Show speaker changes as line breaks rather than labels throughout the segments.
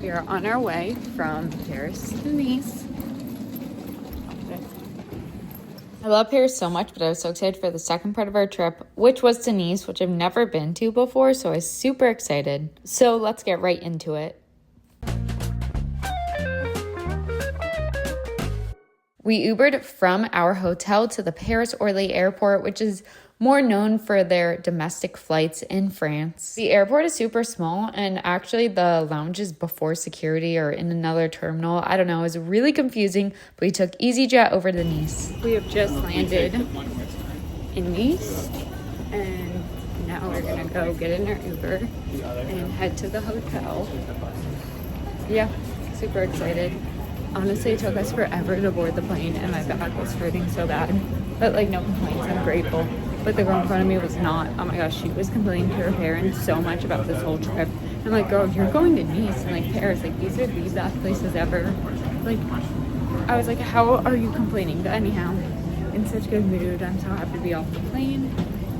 We are on our way from Paris to Nice. I love Paris so much, but I was so excited for the second part of our trip, which was to Nice, which I've never been to before, so I was super excited. So let's get right into it. We Ubered from our hotel to the Paris-Orly airport, which is more known for their domestic flights in France. The airport is super small, and actually the lounges before security are in another terminal. I don't know, it was really confusing, but we took EasyJet over to Nice. We have just landed in Nice, and now we're gonna go get in our Uber and head to the hotel. Yeah, super excited. Honestly, it took us forever to board the plane, and my back was hurting so bad. But like, no complaints, I'm grateful. But the girl in front of me was not. Oh my gosh, she was complaining to her parents so much about this whole trip. I'm like, girl, you're going to Nice and like Paris, like these are the best places ever. Like, I was like, how are you complaining? But anyhow, in such good mood. I'm so happy to be off the plane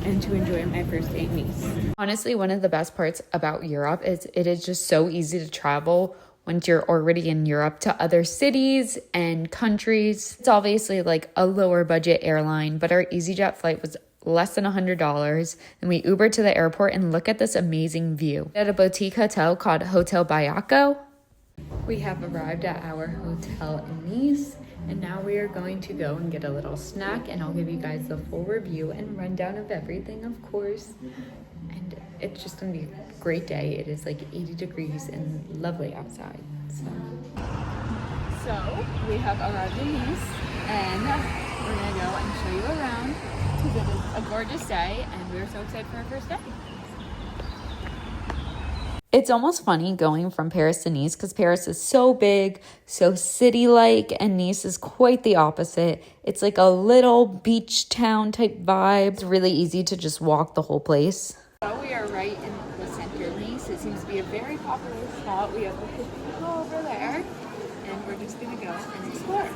and to enjoy my first day in Nice. Honestly, one of the best parts about Europe is it is just so easy to travel once you're already in Europe to other cities and countries. It's obviously like a lower budget airline, but our EasyJet flight was less than $100, and we Ubered to the airport and look at this amazing view. At a boutique hotel called Hotel Bayaco. We have arrived at our hotel in Nice, and now we are going to go and get a little snack, and I'll give you guys the full review and rundown of everything, of course. And it's just gonna be a great day. It is like 80 degrees and lovely outside. So we have arrived in Nice, and we're gonna go and show you around because it is a gorgeous day, and we're so excited for our first day. It's almost funny going from Paris to Nice because Paris is so big, so city-like, and Nice is quite the opposite. It's like a little beach town type vibe. It's really easy to just walk the whole place. So we are right in the center of Nice. It seems to be a very popular spot. We have the cathedral over there, and we're just gonna go and explore.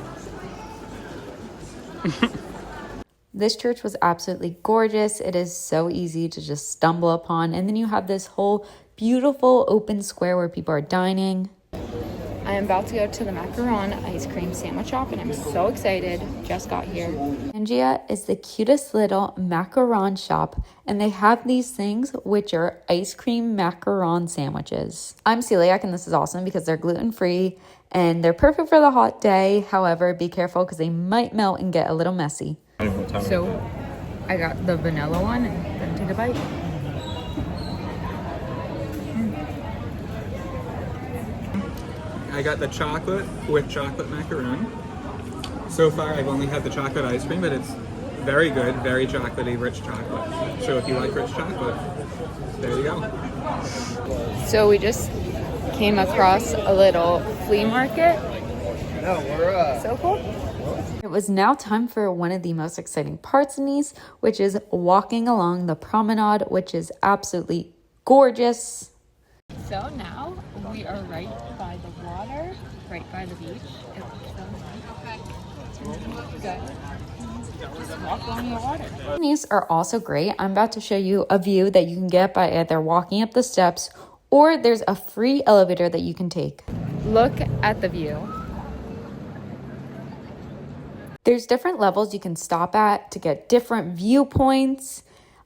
This church was absolutely gorgeous. It is so easy to just stumble upon. And then you have this whole beautiful open square where people are dining. I am about to go to the macaron ice cream sandwich shop, and I'm so excited. Just got here. Angia is the cutest little macaron shop, and they have these things which are ice cream macaron sandwiches. I'm celiac, and this is awesome because they're gluten-free and they're perfect for the hot day. However, be careful because they might melt and get a little messy. So I got the vanilla one and then take a bite.
I got the chocolate with chocolate macaron. So far I've only had the chocolate ice cream, but it's very good, very chocolatey, rich chocolate. So if you like rich chocolate, there you go.
So we just came across a little flea market. So cool. It was now time for one of the most exciting parts of Nice, which is walking along the promenade, which is absolutely gorgeous. So now we are right by the water, right by the beach. It looks so nice. Just walk along the water. Nice are also great. I'm about to show you a view that you can get by either walking up the steps or there's a free elevator that you can take. Look at the view. There's different levels you can stop at to get different viewpoints.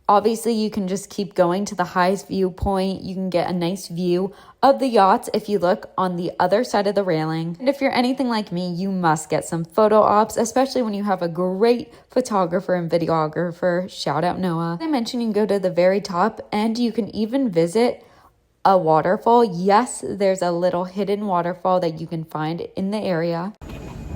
Obviously, you can just keep going to the highest viewpoint. You can get a nice view of the yachts if you look on the other side of the railing. And if you're anything like me, you must get some photo ops, especially when you have a great photographer and videographer. Shout out Noah. As I mentioned, you can go to the very top and you can even visit a waterfall. Yes, there's a little hidden waterfall that you can find in the area.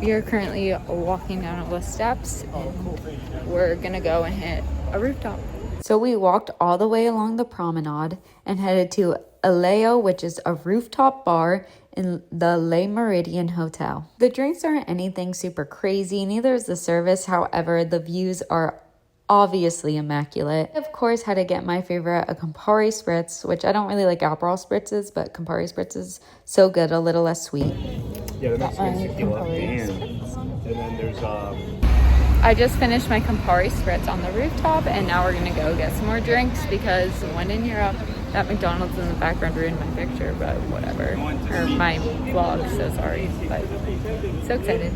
We are currently walking down all the steps and we're gonna go and hit a rooftop. So we walked all the way along the promenade and headed to Aleo, which is a rooftop bar in the Le Méridien Hotel. The drinks aren't anything super crazy, neither is the service. However, the views are obviously immaculate. I, of course, had to get my favorite, a Campari Spritz, which I don't really like Aperol Spritzes, but Campari Spritz is so good, a little less sweet.
Yeah, the next one's tequila. And then there's
I just finished my Campari Spritz on the rooftop, and now we're gonna go get some more drinks because when in Europe, That McDonald's in the background ruined my picture, but whatever. Or my vlog, so sorry. But so excited.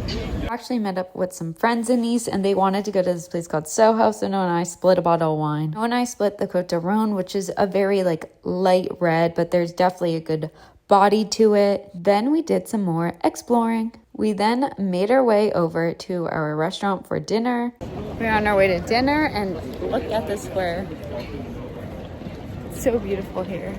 I actually met up with some friends in Nice, and they wanted to go to this place called Soho, so Noah and I split a bottle of wine. Noah and I split the Côte de Rhône, which is a very like light red, but there's definitely a good body to it. Then we did some more exploring. We then made our way over to our restaurant for dinner. We're on our way to dinner, and look at this square. It's so beautiful here.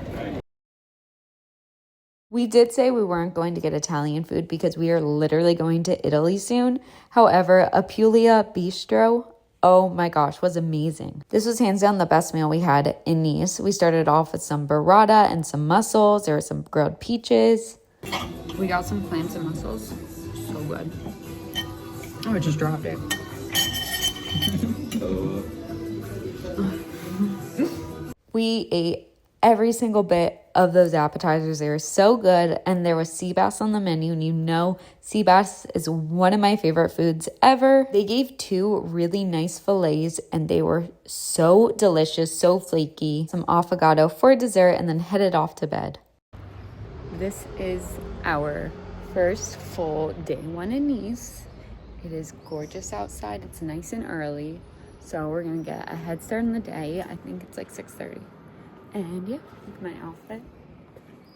We did say we weren't going to get Italian food because we are literally going to Italy soon. However, Apulia Bistro, oh my gosh, was amazing. This was hands down the best meal we had in Nice. We started off with some burrata and some mussels. There were some grilled peaches. We got some clams and mussels. So good. Oh, I just dropped it. We ate every single bit of those appetizers. They were so good, and there was sea bass on the menu, and you know sea bass is one of my favorite foods ever. They gave 2 really nice fillets, and they were so delicious, so flaky. Some affogato for dessert, and then headed off to bed. This is our first full day 1 in Nice. It is gorgeous outside. It's nice and early, so we're gonna get a head start in the day. I think it's like 6:30. And yeah, look at my outfit.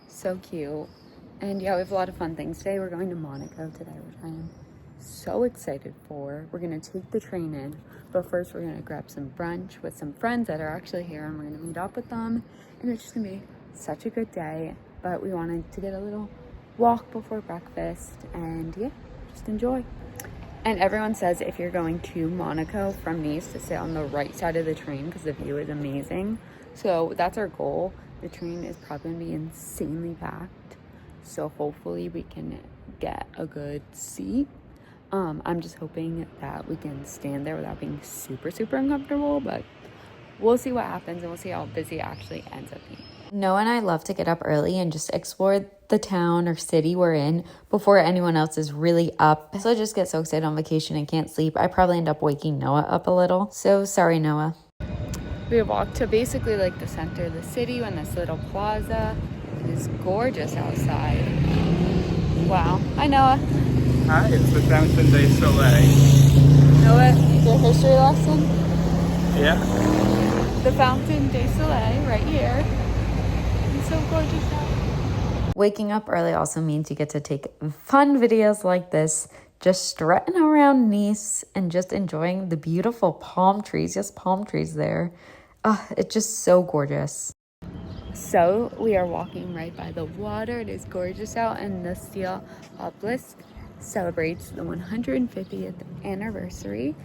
So cute. And yeah, we have a lot of fun things today. We're going to Monaco today, which I am so excited for. We're gonna take the train in, but first we're gonna grab some brunch with some friends that are actually here, and we're gonna meet up with them. And it's just gonna be such a good day. But we wanted to get a little walk before breakfast, and yeah, just enjoy. And everyone says if you're going to Monaco from Nice to sit on the right side of the train because the view is amazing. So that's our goal. The train is probably gonna be insanely packed, so hopefully we can get a good seat. I'm just hoping that we can stand there without being super uncomfortable, but we'll see what happens, and we'll see how busy it actually ends up being. Noah and I love to get up early and just explore the town or city we're in before anyone else is really up. So I just get so excited on vacation and can't sleep. I probably end up waking Noah up a little. So sorry, Noah. We walked to basically like the center of the city in this little plaza. It is gorgeous outside. Wow. Hi, Noah.
Hi, it's the Fountain des Soleil.
Noah, your history lesson?
Yeah.
The Fountain des Soleil right here. It's so gorgeous out. Waking up early also means you get to take fun videos like this, just strutting around Nice and just enjoying the beautiful palm trees. Yes, palm trees there. It's just so gorgeous. So we are walking right by the water. It is gorgeous out, and the steel obelisk celebrates the 150th anniversary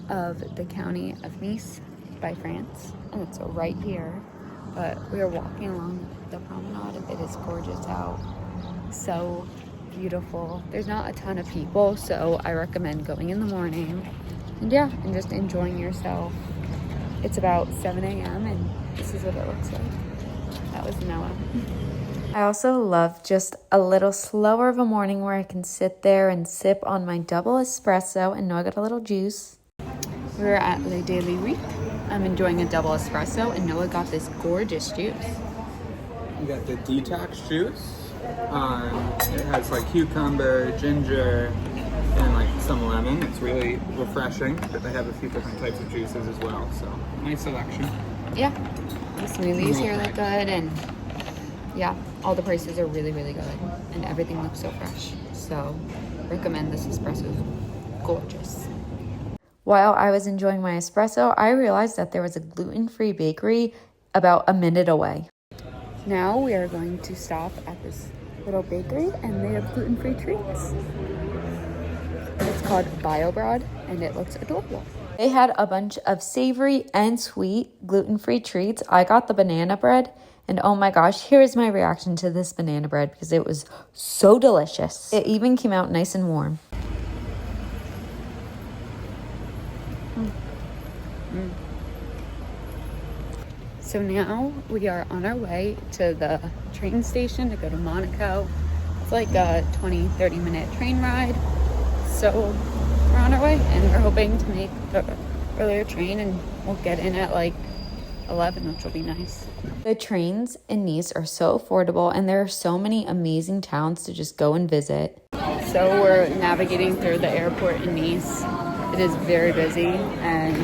of the county of Nice by France, and it's right here. But we are walking along the promenade. It is gorgeous out, so beautiful. There's not a ton of people, so I recommend going in the morning, and yeah, and just enjoying yourself. It's about 7 a.m. and this is what it looks like. That was Noah. I also love just a little slower of a morning where I can sit there and sip on my double espresso, and Noah got a little juice. We're at Le Daily Week. I'm enjoying a double espresso, and Noah got this gorgeous juice.
You got the detox juice. It has like cucumber, ginger, and like some lemon. It's really refreshing, but they have a few different types of juices as well, so nice selection. Yeah, the smoothies here look good, and yeah, all the prices are really good, and everything looks so fresh. So recommend this espresso. Gorgeous. While I was enjoying my espresso, I realized that there was a gluten-free bakery about a minute away. Now we are going to stop at this little bakery, and they have gluten-free treats. It's called Bio Bread, and it looks adorable. They had a bunch of savory and sweet gluten-free treats. I got the banana bread, and oh my gosh, here's my reaction to this banana bread because it was so delicious. It even came out nice and warm. So now we are on our way to the train station to go to Monaco. It's like a 20-30 minute train ride. So we're on our way, and we're hoping to make the earlier train, and we'll get in at like
11, which will be nice. The trains in Nice are so affordable, and there are so many amazing towns to just go and visit. So we're navigating through the airport in Nice. It is very busy, and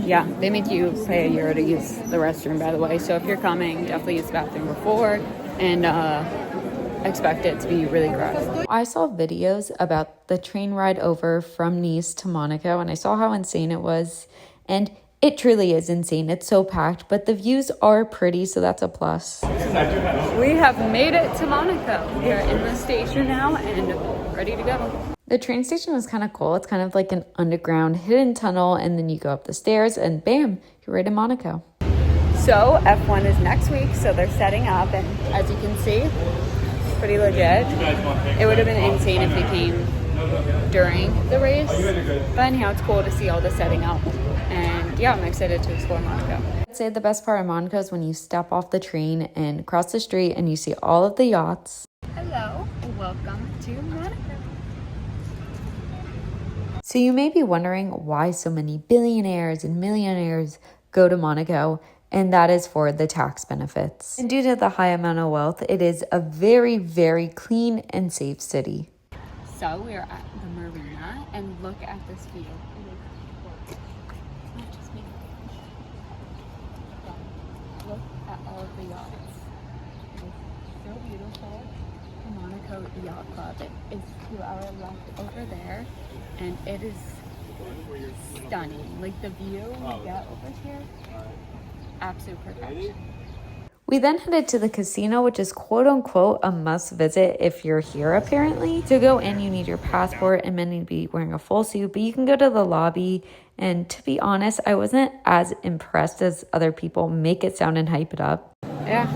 yeah, they make you pay €1 to use the restroom, by the way. So if you're coming, definitely use the bathroom before, and expect it to be really crowded. I saw videos about the train ride over from Nice to Monaco, and I saw how insane it was, and it truly is insane. It's so packed, but the views are pretty, so that's a plus. We have made it to Monaco. We are in the station now and ready to go. The train station is kind of cool. It's kind of like an underground hidden tunnel, and then you go up the stairs and bam, you're right in Monaco. So F1 is next week, so they're setting up, and as you can see, pretty legit. It would have been insane if we came during the race, but anyhow, it's cool to see all the setting up, and yeah, I'm excited to explore Monaco. I'd say the best part of Monaco is when you step off the train and cross the street and you see all of the yachts. Hello, welcome to Monaco. So you may be wondering why so many billionaires and millionaires go to Monaco, and that is for the tax benefits. And due to the high amount of wealth, it is a very, very clean and safe city. So we are at the marina, and look at this view. It's not just me. Look at all of the yachts. It is so beautiful. The Monaco Yacht Club. It is to our left over there, and it is stunning. Like the view we get over here, absolute perfection. We then headed to the casino, which is quote unquote a must visit if you're here apparently. To go in, you need your passport and many to be wearing a full suit, but you can go to the lobby. And to be honest, I wasn't as impressed as other people make it sound and hype it up. Yeah,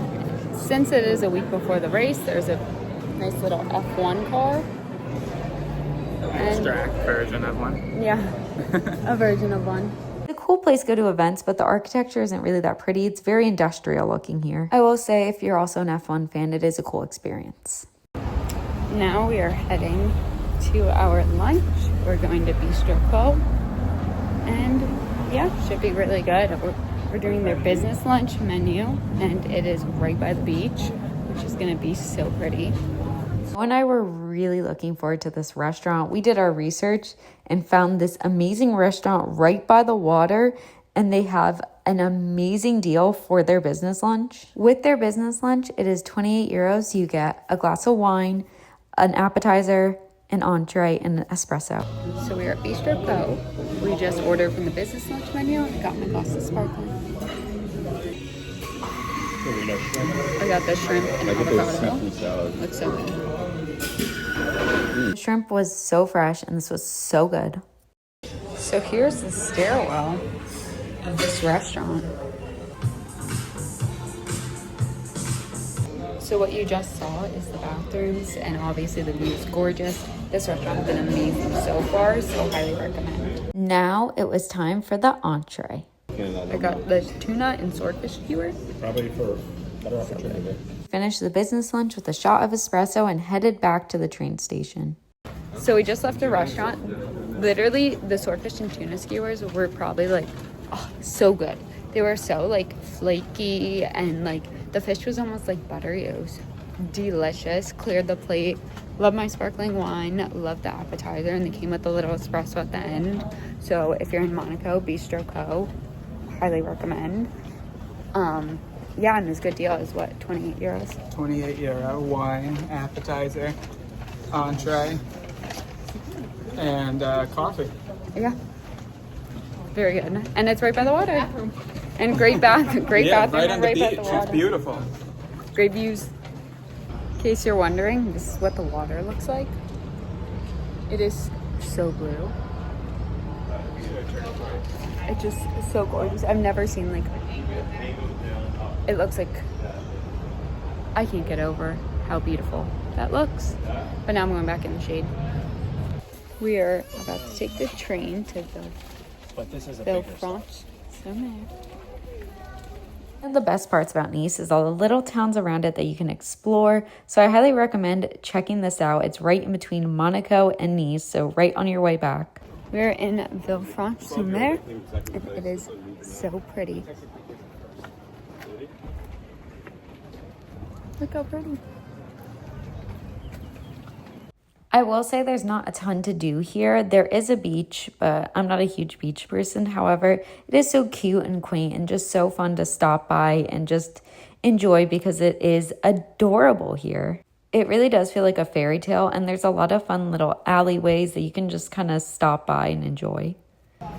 since it is a week before the race, there's a nice little F1 car.
Abstract version of one.
Yeah, a version of one. A cool place to go to events, but the architecture isn't really that pretty. It's very industrial looking here. I will say, if you're also an F1 fan, it is a cool experience. Now we are heading to our lunch. We're going to Bistro Co. And yeah, should be really good. We're doing their business lunch menu, and it is right by the beach, which is going to be so pretty. Mo and I were really looking forward to this restaurant. We did our research and found this amazing restaurant right by the water, and they have an amazing deal for their business lunch. With their business lunch, it is €28. You get a glass of wine, an appetizer, an entree, and an espresso. So we're at Bistro Co. We just ordered from the business lunch menu. I got my glass of sparkling. I got the shrimp and avocado. Looks so good. The shrimp was so fresh, and this was so good. So here's the stairwell of this restaurant. So what you just saw is the bathrooms, and obviously the view is gorgeous. This restaurant has been amazing so far, so highly recommend. Now it was time for the entree. I got the tuna and swordfish skewer. Probably for better opportunity. Finished the business lunch with a shot of espresso and headed back to the train station. So we just left the restaurant. Literally, the swordfish and tuna skewers were probably like, oh, so good. They were so like flaky, and like the fish was almost like buttery. It was delicious. Cleared the plate. Love my sparkling wine. Love the appetizer, and they came with a little espresso at the end. So if you're in Monaco, Bistro Co. highly recommend. Yeah, and this good deal is what, €28?
€28, wine, appetizer, entree, and coffee.
Yeah, very good. And it's right by the water. And great bathroom
right on the
right
beach.
by the water.
It's beautiful.
Great views. In case you're wondering, this is what the water looks like. It is so blue. It just is so gorgeous. I've never seen like, it looks like, I can't get over how beautiful that looks. But now I'm going back in the shade. We are about to take the train to Villefranche-sur-Mer. And the best parts about Nice is all the little towns around it that you can explore. So I highly recommend checking this out. It's right in between Monaco and Nice, so right on your way back. We're in Villefranche-sur-Mer, and it is so pretty. Look how pretty. I will say there's not a ton to do here. There is a beach, but I'm not a huge beach person. However, it is so cute and quaint and just so fun to stop by and just enjoy because it is adorable here. It really does feel like a fairy tale, and there's a lot of fun little alleyways that you can just kind of stop by and enjoy.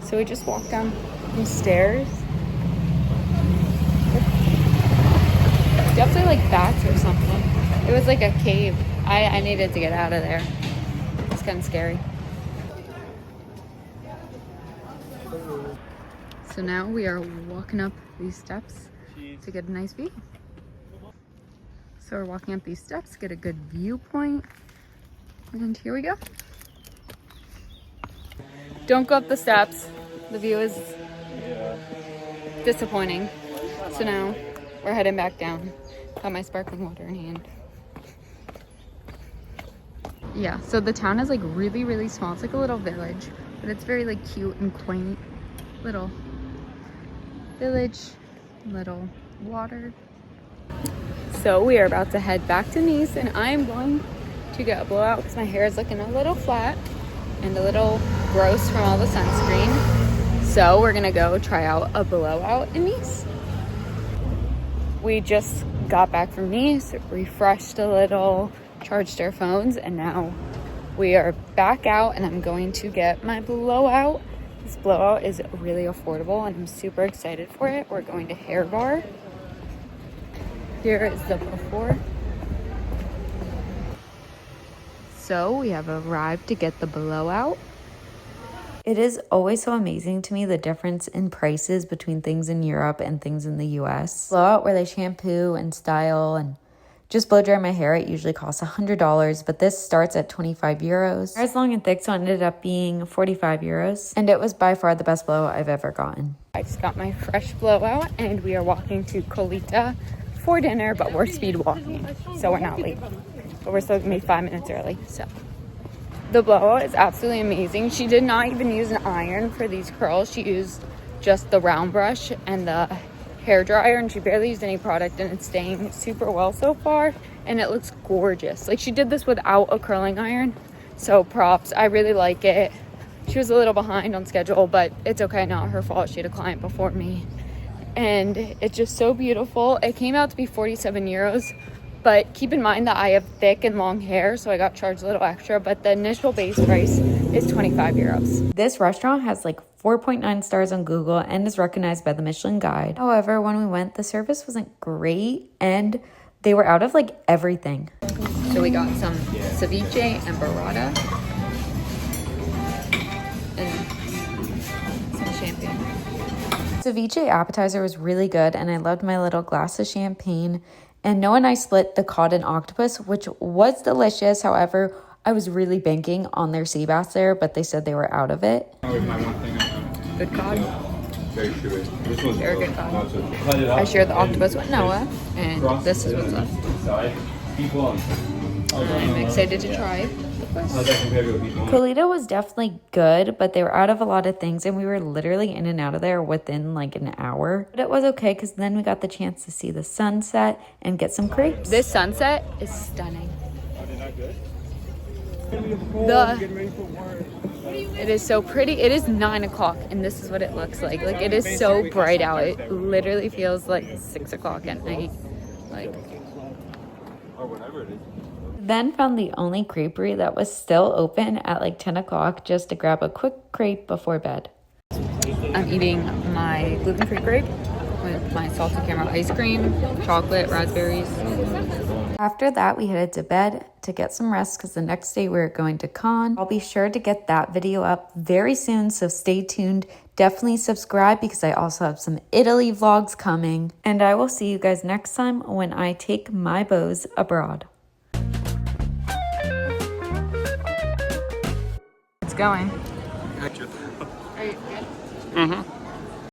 So we just walked down some stairs. Definitely like bats or something. It was like a cave. I needed to get out of there. It's kind of scary. So now we are walking up these steps to get a nice view. So we're walking up these steps, get a good viewpoint. And here we go. Don't go up the steps. The view is disappointing. So now we're heading back down. Got my sparkling water in hand. Yeah, so the town is like really, really small. It's like a little village, but it's very like cute and quaint. Little village, little water. So we are about to head back to Nice, and I am going to get a blowout because my hair is looking a little flat and a little gross from all the sunscreen. So we're gonna go try out a blowout in Nice. We just got back from Nice, refreshed a little, charged our phones, and now we are back out and I'm going to get my blowout. This blowout is really affordable and I'm super excited for it. We're going to Hair Bar. Here is the before. So we have arrived to get the blowout. It is always so amazing to me the difference in prices between things in Europe and things in the US. Blowout where they shampoo and style and just blow dry my hair, it usually costs $100, but this starts at 25 euros. Hair is long and thick, so it ended up being 45 euros. And it was by far the best blowout I've ever gotten. I just got my fresh blowout and we are walking to Colita for dinner, but we're speed walking, so we're not late. But we're still gonna be 5 minutes early, so. The blowout is absolutely amazing. She did not even use an iron for these curls. She used just the round brush and the hair dryer, and she barely used any product, and it's staying super well so far, and it looks gorgeous. Like, she did this without a curling iron, so props. I really like it. She was a little behind on schedule, but it's okay, not her fault. She had a client before me, and it's just so beautiful. It came out to be 47 euros, but keep in mind that I have thick and long hair, so I got charged a little extra, but the initial base price is 25 euros. This restaurant has like 4.9 stars on Google and is recognized by the Michelin Guide. However, when we went, the service wasn't great and they were out of like everything. So we got some ceviche and burrata and some champagne. Ceviche appetizer was really good and I loved my little glass of champagne. And Noah and I split the cod and octopus, which was delicious. However, I was really banking on their sea bass there, but they said they were out of it. Good cod. Very good cod. I shared the octopus with Noah, and this is what's left. I'm excited to try. Colita was definitely good, but they were out of a lot of things, and we were literally in and out of there within like an hour. But it was okay because then we got the chance to see the sunset and get some crepes. This sunset is stunning. It is so pretty. It is 9 o'clock and this is what it looks like. Like, it is so bright out. It literally feels like 6 o'clock at night. Like, or whatever it is. Then found the only creperie that was still open at like 10 o'clock just to grab a quick crepe before bed. I'm eating my gluten-free crepe with my salted caramel ice cream, chocolate, raspberries. After that, we headed to bed to get some rest because the next day we were going to Cannes. I'll be sure to get that video up very soon, so stay tuned. Definitely subscribe because I also have some Italy vlogs coming. And I will see you guys next time when I take my beaux abroad. It's going. Are you good? Mm-hmm.